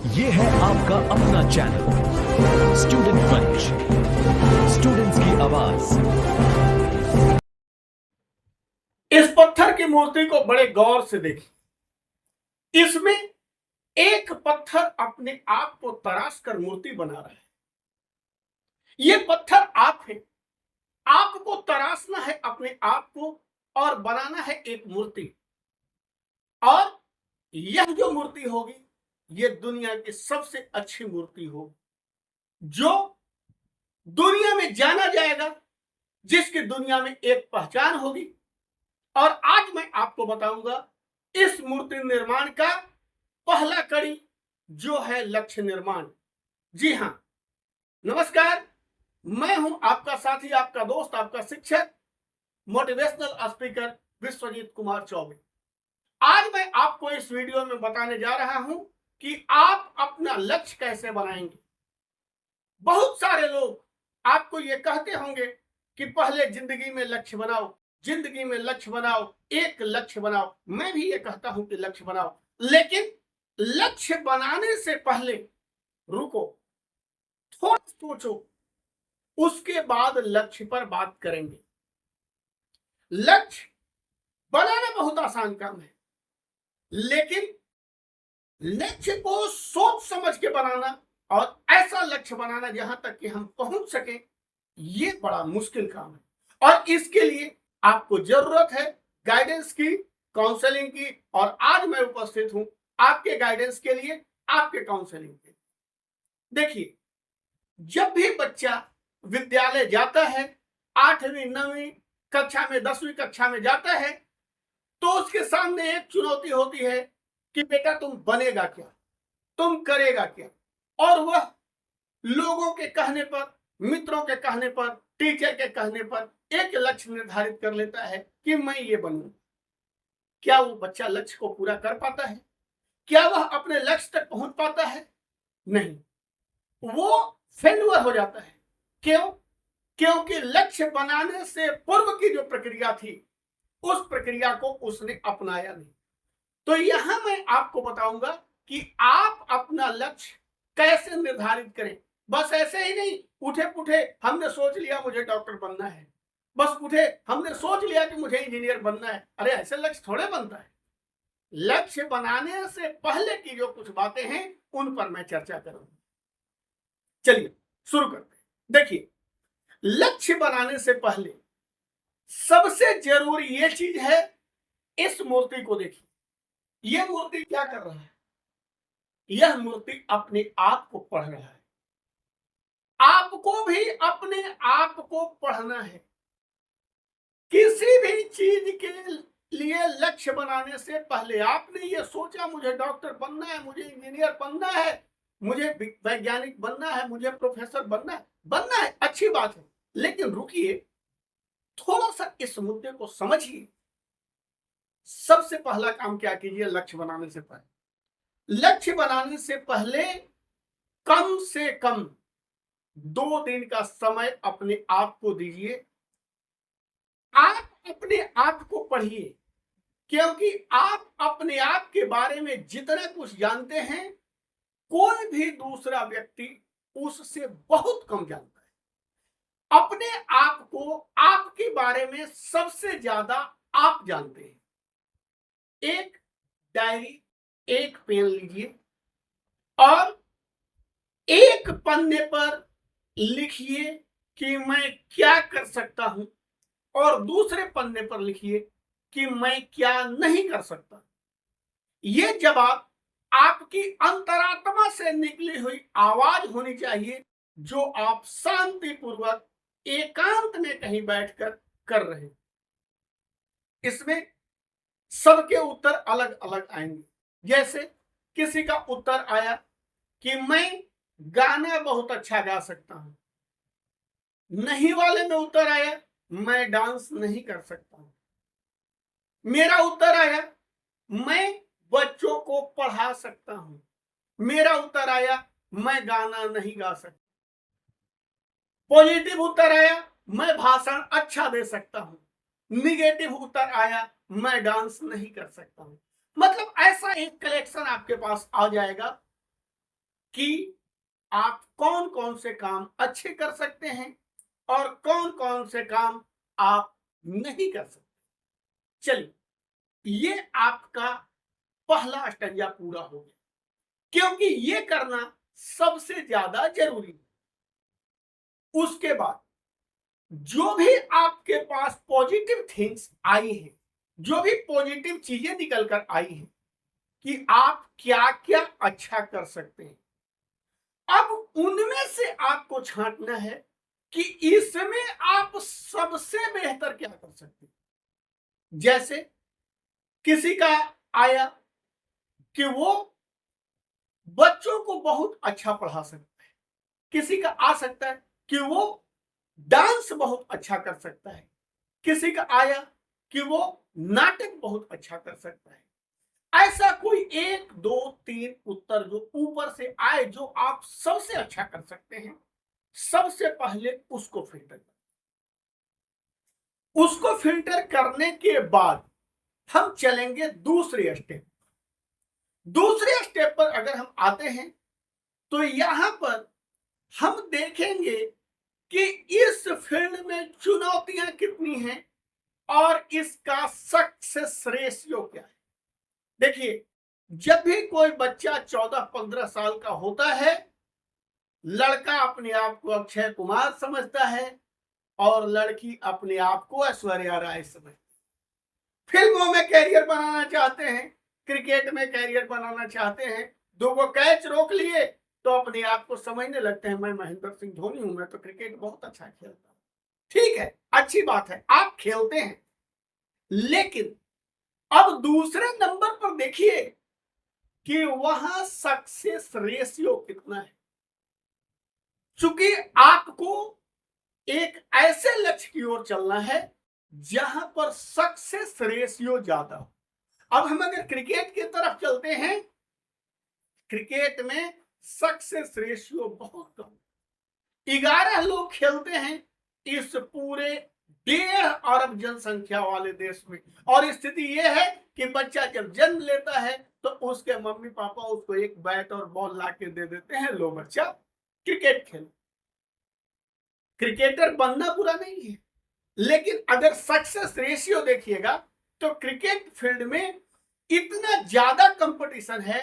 ये है आपका अपना चैनल स्टूडेंट पंच, स्टूडेंट्स की आवाज। इस पत्थर की मूर्ति को बड़े गौर से देखिए। इसमें एक पत्थर अपने आप को तराश कर मूर्ति बना रहा है। ये पत्थर आप है, आपको तराशना है अपने आप को और बनाना है एक मूर्ति। और यह जो मूर्ति होगी, ये दुनिया की सबसे अच्छी मूर्ति होगी, जो दुनिया में जाना जाएगा, जिसकी दुनिया में एक पहचान होगी। और आज मैं आपको बताऊंगा इस मूर्ति निर्माण का पहला कड़ी, जो है लक्ष्य निर्माण। जी हां, नमस्कार, मैं हूं आपका साथी, आपका दोस्त, आपका शिक्षक, मोटिवेशनल स्पीकर विश्वजीत कुमार चौबे। आज मैं आपको इस वीडियो में बताने जा रहा हूं कि आप अपना लक्ष्य कैसे बनाएंगे। बहुत सारे लोग आपको ये कहते होंगे कि पहले जिंदगी में लक्ष्य बनाओ, जिंदगी में लक्ष्य बनाओ, एक लक्ष्य बनाओ। मैं भी ये कहता हूं कि लक्ष्य बनाओ, लेकिन लक्ष्य बनाने से पहले रुको, थोड़ा सोचो, उसके बाद लक्ष्य पर बात करेंगे। लक्ष्य बनाना बहुत आसान काम है, लेकिन लक्ष्य को सोच समझ के बनाना और ऐसा लक्ष्य बनाना जहां तक कि हम पहुंच सके, ये बड़ा मुश्किल काम है। और इसके लिए आपको जरूरत है गाइडेंस की, काउंसलिंग की। और आज मैं उपस्थित हूं आपके गाइडेंस के लिए, आपके काउंसलिंग के लिए। देखिए, जब भी बच्चा विद्यालय जाता है, 8वीं 9वीं कक्षा में, 10वीं कक्षा में जाता है, तो उसके सामने एक चुनौती होती है कि बेटा तुम बनेगा क्या, तुम करेगा क्या। और वह लोगों के कहने पर, मित्रों के कहने पर, टीचर के कहने पर एक लक्ष्य निर्धारित कर लेता है कि मैं ये बनूं। क्या वो बच्चा लक्ष्य को पूरा कर पाता है? क्या वह अपने लक्ष्य तक पहुंच पाता है? नहीं, वो फेल्यूर हो जाता है। क्यों? क्योंकि लक्ष्य बनाने से पूर्व की जो प्रक्रिया थी, उस प्रक्रिया को उसने अपनाया नहीं। तो यहां मैं आपको बताऊंगा कि आप अपना लक्ष्य कैसे निर्धारित करें। बस ऐसे ही नहीं, उठे पुठे हमने सोच लिया मुझे डॉक्टर बनना है, बस उठे हमने सोच लिया कि मुझे इंजीनियर बनना है। अरे ऐसे लक्ष्य थोड़े बनता है। लक्ष्य बनाने से पहले की जो कुछ बातें हैं, उन पर मैं चर्चा करूंगा। चलिए शुरू करते हैं। देखिए, लक्ष्य बनाने से पहले सबसे जरूरी ये चीज है, इस मूर्ति को देखिए। यह मूर्ति क्या कर रहा है? यह मूर्ति अपने आप को पढ़ रहा है। आपको भी अपने आप को पढ़ना है। किसी भी चीज के लिए लक्ष्य बनाने से पहले आपने ये सोचा मुझे डॉक्टर बनना है, मुझे इंजीनियर बनना है, मुझे वैज्ञानिक बनना है, मुझे प्रोफेसर बनना है, अच्छी बात है। लेकिन रुकिए, थोड़ा सा इस मुद्दे को समझिए। सबसे पहला काम क्या कीजिए लक्ष्य बनाने से पहले? लक्ष्य बनाने से पहले कम से कम 2 दिन का समय अपने आप को दीजिए। आप अपने आप को पढ़िए, क्योंकि आप अपने आप के बारे में जितना कुछ जानते हैं, कोई भी दूसरा व्यक्ति उससे बहुत कम जानता है। अपने आप को, आपके बारे में सबसे ज्यादा आप जानते हैं। एक डायरी, एक पेन लीजिए और एक पन्ने पर लिखिए कि मैं क्या कर सकता हूं, और दूसरे पन्ने पर लिखिए कि मैं क्या नहीं कर सकता। ये जवाब आपकी अंतरात्मा से निकली हुई आवाज होनी चाहिए, जो आप शांतिपूर्वक एकांत में कहीं बैठकर कर रहे हैं। इसमें सबके उत्तर अलग अलग आएंगे। जैसे किसी का उत्तर आया कि मैं गाना बहुत अच्छा गा सकता हूं। नहीं वाले में उत्तर आया मैं डांस नहीं कर सकता हूं। मेरा उत्तर आया मैं बच्चों को पढ़ा सकता हूं। मेरा उत्तर आया मैं गाना नहीं गा सकता। पॉजिटिव उत्तर आया मैं भाषण अच्छा दे सकता हूं। निगेटिव उत्तर आया मैं डांस नहीं कर सकता हूं। मतलब ऐसा एक कलेक्शन आपके पास आ जाएगा कि आप कौन कौन से काम अच्छे कर सकते हैं और कौन कौन से काम आप नहीं कर सकते। चलिए, ये आपका पहला अष्टैया पूरा हो गया, क्योंकि ये करना सबसे ज्यादा जरूरी है। उसके बाद जो भी आपके पास पॉजिटिव थिंग्स आई हैं, जो भी पॉजिटिव चीजें निकल कर आई हैं कि आप क्या क्या अच्छा कर सकते हैं, अब उनमें से आपको छांटना है कि इसमें आप सबसे बेहतर क्या कर सकते हैं। जैसे किसी का आया कि वो बच्चों को बहुत अच्छा पढ़ा सकता है, किसी का आ सकता है कि वो डांस बहुत अच्छा कर सकता है, किसी का आया कि वो नाटक बहुत अच्छा कर सकता है। ऐसा कोई 1 2 3 उत्तर जो ऊपर से आए जो आप सबसे अच्छा कर सकते हैं, सबसे पहले उसको फिल्टर करें। उसको फिल्टर करने के बाद हम चलेंगे दूसरे स्टेप। दूसरे स्टेप पर अगर हम आते हैं तो यहां पर हम देखेंगे कि इस फील्ड में चुनौतियां कितनी हैं और इसका सक्सेस रेशियो क्या है। देखिए, जब भी कोई बच्चा 14-15 साल का होता है, लड़का अपने आप को अक्षय कुमार समझता है और लड़की अपने आप को ऐश्वर्या राय समझती है। फिल्मों में कैरियर बनाना चाहते हैं, क्रिकेट में कैरियर बनाना चाहते हैं, 2 कैच रोक लिए तो अपने आप को समझने लगते हैं मैं महेंद्र सिंह धोनी हूं, मैं तो क्रिकेट बहुत अच्छा खेलता हूं। ठीक है, अच्छी बात है, आप खेलते हैं, लेकिन अब दूसरे नंबर पर देखिए कि वहां सक्सेस रेशियो कितना है। चूंकि आपको एक ऐसे लक्ष्य की ओर चलना है जहां पर सक्सेस रेशियो ज्यादा हो। अब हम अगर क्रिकेट की तरफ चलते हैं, क्रिकेट में सक्सेस रेशियो बहुत कम, 11 लोग खेलते हैं इस पूरे 1.5 अरब जनसंख्या वाले देश में। और स्थिति यह है कि बच्चा जब जन्म लेता है तो उसके मम्मी पापा उसको एक बैट और बॉल ला के दे देते हैं, लो बच्चा क्रिकेट खेल। क्रिकेटर बनना बुरा नहीं है, लेकिन अगर सक्सेस रेशियो देखिएगा तो क्रिकेट फील्ड में इतना ज्यादा कंपटीशन है।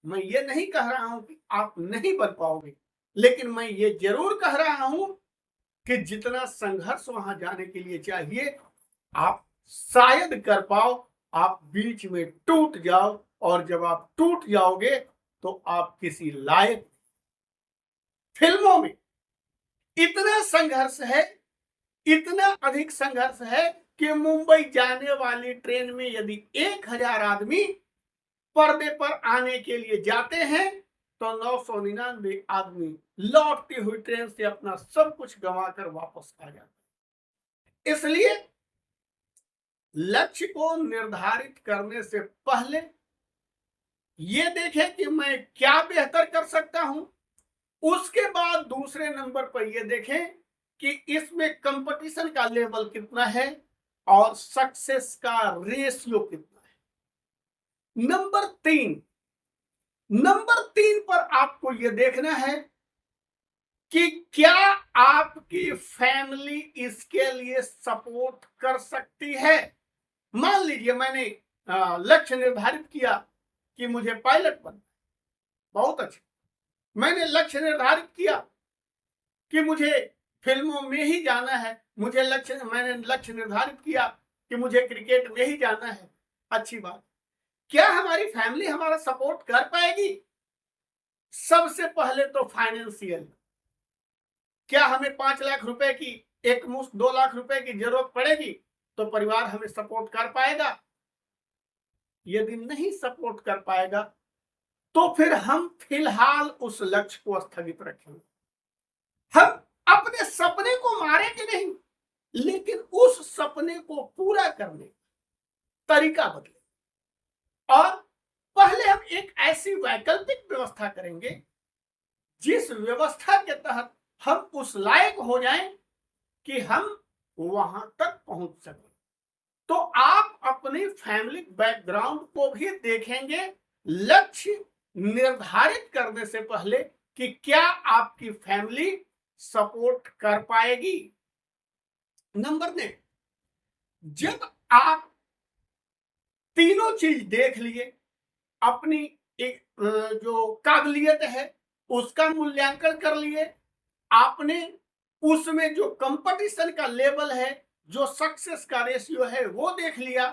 मैं ये नहीं कह रहा हूं कि आप नहीं बन पाओगे, लेकिन मैं ये जरूर कह रहा हूं कि जितना संघर्ष वहां जाने के लिए चाहिए आप शायद कर पाओ। आप बीच में टूट जाओ, और जब आप टूट जाओगे तो आप किसी लायक। फिल्मों में इतना संघर्ष है, इतना अधिक संघर्ष है कि मुंबई जाने वाली ट्रेन में यदि 1000 आदमी पर्दे पर आने के लिए जाते हैं तो 999 आदमी लौटती हुई ट्रेन से अपना सब कुछ गंवाकर वापस आ जाते। इसलिए लक्ष्य को निर्धारित करने से पहले ये देखें कि मैं क्या बेहतर कर सकता हूं। उसके बाद दूसरे नंबर पर यह देखें कि इसमें कंपटीशन का लेवल कितना है और सक्सेस का रेशियो कितना है। नंबर 3 पर आपको यह देखना है कि क्या आपकी फैमिली इसके लिए सपोर्ट कर सकती है। मान लीजिए मैंने लक्ष्य निर्धारित किया कि मुझे पायलट बनना, बहुत अच्छा। मैंने लक्ष्य निर्धारित किया कि मुझे फिल्मों में ही जाना है, मैंने लक्ष्य निर्धारित किया कि मुझे क्रिकेट में ही जाना है, अच्छी बात। क्या हमारी फैमिली हमारा सपोर्ट कर पाएगी? सबसे पहले तो फाइनेंशियल, क्या हमें 5 लाख रुपए की एक मुश्त 2 लाख रुपए की जरूरत पड़ेगी तो परिवार हमें सपोर्ट कर पाएगा? यदि नहीं सपोर्ट कर पाएगा तो फिर हम फिलहाल उस लक्ष्य को स्थगित रखेंगे। हम अपने सपने को मारेंगे नहीं, लेकिन उस सपने को पूरा करने का तरीका बदले, और पहले हम एक ऐसी वैकल्पिक व्यवस्था करेंगे जिस व्यवस्था के तहत हम उस लायक हो जाएं कि हम वहां तक पहुंच सकें। तो आप अपनी फैमिली बैकग्राउंड को भी देखेंगे, लक्ष्य निर्धारित करने से पहले कि क्या आपकी फैमिली सपोर्ट कर पाएगी। नंबर ने, जब आप तीनों चीज देख लिए, अपनी एक जो काबिलियत है उसका मूल्यांकन कर लिए, आपने उसमें जो कंपटीशन का लेवल है, जो सक्सेस का रेशियो है वो देख लिया,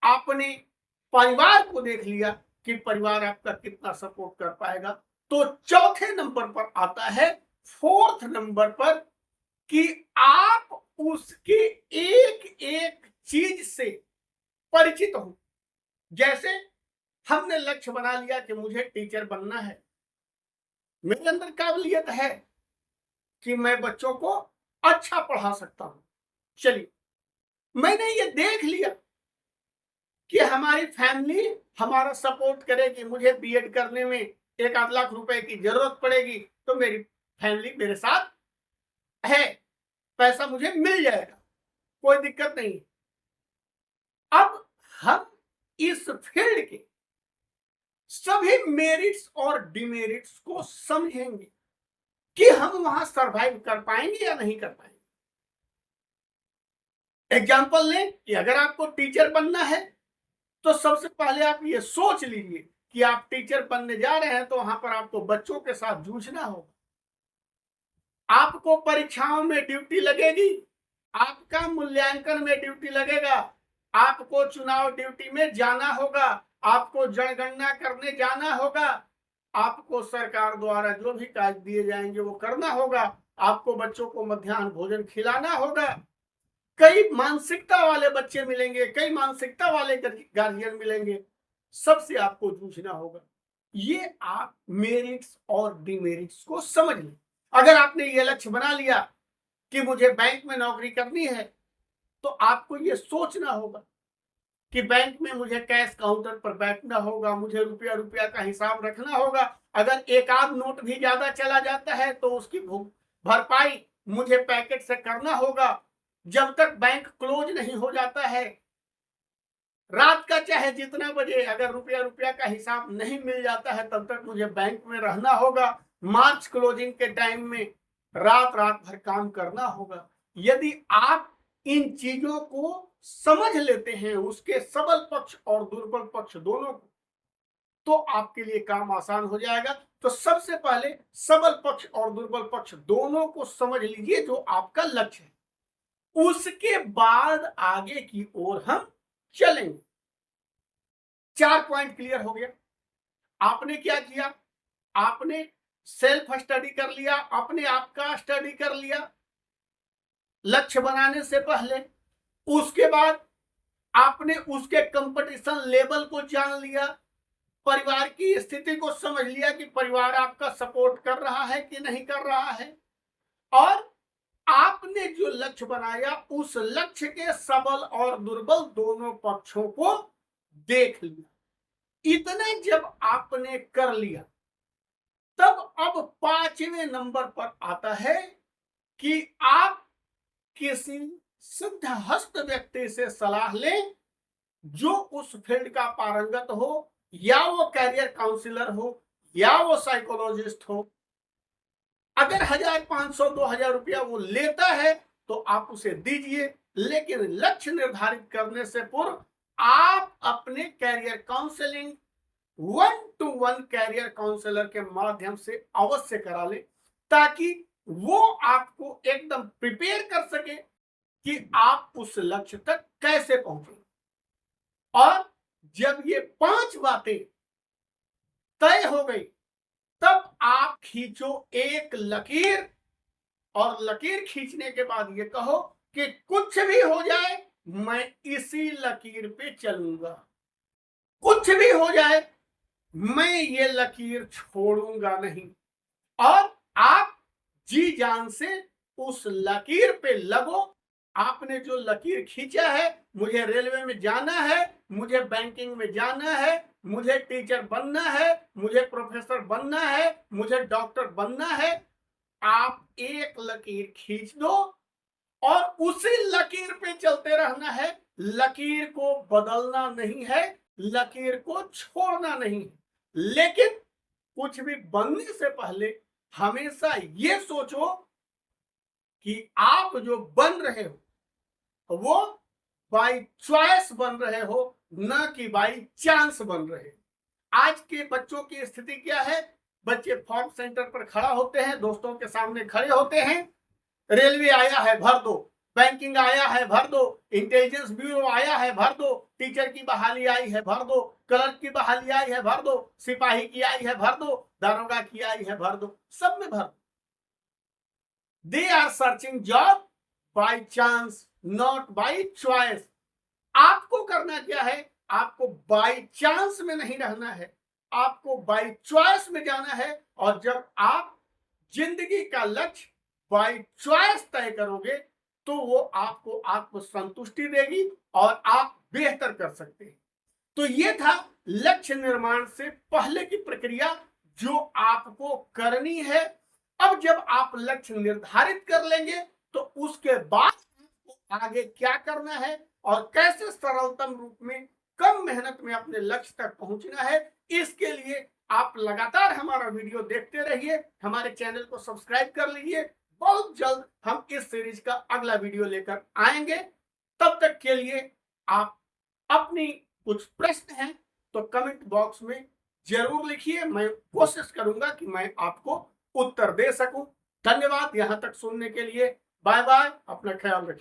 आपने परिवार को देख लिया कि परिवार आपका कितना सपोर्ट कर पाएगा, तो चौथे नंबर पर आता है, फोर्थ नंबर पर, कि आप उसके एक एक चीज से परिचित हो। जैसे हमने लक्ष्य बना लिया कि मुझे टीचर बनना है, मेरे अंदर काबिलियत है कि मैं बच्चों को अच्छा पढ़ा सकता हूं। चलिए, मैंने ये देख लिया कि हमारी फैमिली हमारा सपोर्ट करेगी, मुझे बीएड करने में 1 लाख रुपए की जरूरत पड़ेगी, तो मेरी फैमिली मेरे साथ है, पैसा मुझे मिल जाएगा, कोई दिक्कत नहीं। अब हम इस फील्ड के सभी मेरिट्स और डिमेरिट्स को समझेंगे कि हम वहां सरवाइव कर पाएंगे या नहीं कर पाएंगे। एग्जाम्पल लें कि अगर आपको टीचर बनना है तो सबसे पहले आप ये सोच लीजिए कि आप टीचर बनने जा रहे हैं, तो वहां पर आपको बच्चों के साथ जूझना होगा, आपको परीक्षाओं में ड्यूटी लगेगी, आपका मूल्यांकन में ड्यूटी लगेगा, आपको चुनाव ड्यूटी में जाना होगा, आपको जनगणना करने जाना होगा, आपको सरकार द्वारा जो भी कार्य दिए जाएंगे वो करना होगा, आपको बच्चों को मध्याह्न भोजन खिलाना होगा। कई मानसिकता वाले बच्चे मिलेंगे, कई मानसिकता वाले गार्जियन मिलेंगे, सबसे आपको जूझना होगा। ये आप मेरिट्स और डिमेरिट्स को समझ लें। अगर आपने ये लक्ष्य बना लिया कि मुझे बैंक में नौकरी करनी है, तो आपको ये सोचना होगा कि बैंक में मुझे कैश काउंटर पर बैठना होगा, मुझे रुपया रुपया का हिसाब रखना होगा, अगर एक आध नोट भी ज्यादा चला जाता है तो उसकी भरपाई मुझे पैकेट से करना होगा। जब तक बैंक क्लोज नहीं हो जाता है, रात का चाहे जितना बजे, अगर रुपया रुपया का हिसाब नहीं मिल जाता है, तब तक मुझे बैंक में रहना होगा। मार्च क्लोजिंग के टाइम में रात रात भर काम करना होगा। यदि आप इन चीजों को समझ लेते हैं, उसके सबल पक्ष और दुर्बल पक्ष दोनों को, तो आपके लिए काम आसान हो जाएगा। तो सबसे पहले सबल पक्ष और दुर्बल पक्ष दोनों को समझ लीजिए जो आपका लक्ष्य है, उसके बाद आगे की ओर हम चलेंगे। 4 पॉइंट क्लियर हो गया। आपने क्या किया, आपने सेल्फ स्टडी कर लिया, अपने आप का स्टडी कर लिया लक्ष्य बनाने से पहले। उसके बाद आपने उसके कंपटीशन लेवल को जान लिया, परिवार की स्थिति को समझ लिया कि परिवार आपका सपोर्ट कर रहा है कि नहीं कर रहा है, और आपने जो लक्ष्य बनाया उस लक्ष्य के सबल और दुर्बल दोनों पक्षों को देख लिया। इतने जब आपने कर लिया, तब अब 5वें नंबर पर आता है कि आप किसी सिद्धहस्त व्यक्ति से सलाह लें जो उस फील्ड का पारंगत हो, या वो कैरियर काउंसलर हो, या वो साइकोलॉजिस्ट हो। अगर 1,500-2,000 रुपया वो लेता है तो आप उसे दीजिए, लेकिन लक्ष्य निर्धारित करने से पूर्व आप अपने career counselling 1-to-1 career counsellor के माध्यम से अवश्य करा ले, ताकि वो आपको एकदम प्रिपेयर कर सके कि आप उस लक्ष्य तक कैसे पहुंचे। और जब ये 5 बातें तय हो गई, तब आप खींचो एक लकीर, और लकीर खींचने के बाद ये कहो कि कुछ भी हो जाए मैं इसी लकीर पे चलूंगा, कुछ भी हो जाए मैं ये लकीर छोड़ूंगा नहीं। और आप जी जान से उस लकीर पे लगो। आपने जो लकीर खींचा है, मुझे रेलवे में जाना है, मुझे बैंकिंग में जाना है, मुझे टीचर बनना है, मुझे प्रोफेसर बनना है, मुझे डॉक्टर बनना है, आप एक लकीर खींच दो और उसी लकीर पे चलते रहना है। लकीर को बदलना नहीं है, लकीर को छोड़ना नहीं है। लेकिन कुछ भी बनने से पहले हमेशा ये सोचो कि आप जो बन रहे हो वो बाय चॉइस बन रहे हो, न कि बाय चांस बन रहे हो। आज के बच्चों की स्थिति क्या है? बच्चे फॉर्म सेंटर पर खड़ा होते हैं, दोस्तों के सामने खड़े होते हैं, रेलवे आया है भर दो, बैंकिंग आया है भर दो, इंटेलिजेंस ब्यूरो आया है भर दो, टीचर की बहाली आई है भर दो, क्लर्क की बहाली आई है भर दो, सिपाही की आई है भर दो, दारोगा की आई है भर दो, सब में भर दो। They are searching job by chance, not by choice. आपको करना क्या है? आपको बाय चांस में नहीं रहना है, आपको बाय चॉइस में जाना है। और जब आप जिंदगी का लक्ष्य बाय चॉइस तय करोगे तो वो आपको आत्मसंतुष्टि देगी और आप बेहतर कर सकते हैं। तो ये था लक्ष्य निर्माण से पहले की प्रक्रिया जो आपको करनी है। अब जब आप लक्ष्य निर्धारित कर लेंगे तो उसके बाद आपको आगे क्या करना है और कैसे सरलतम रूप में कम मेहनत में अपने लक्ष्य तक पहुंचना है, इसके लिए आप लगातार हमारा वीडियो देखते रहिए, हमारे चैनल को सब्सक्राइब कर लीजिए। बहुत जल्द हम इस सीरीज का अगला वीडियो लेकर आएंगे। तब तक के लिए आप अपनी कुछ प्रश्न हैं तो कमेंट बॉक्स में जरूर लिखिए, मैं कोशिश करूंगा कि मैं आपको उत्तर दे सकूं। धन्यवाद यहां तक सुनने के लिए। बाय बाय, अपना ख्याल रखिए।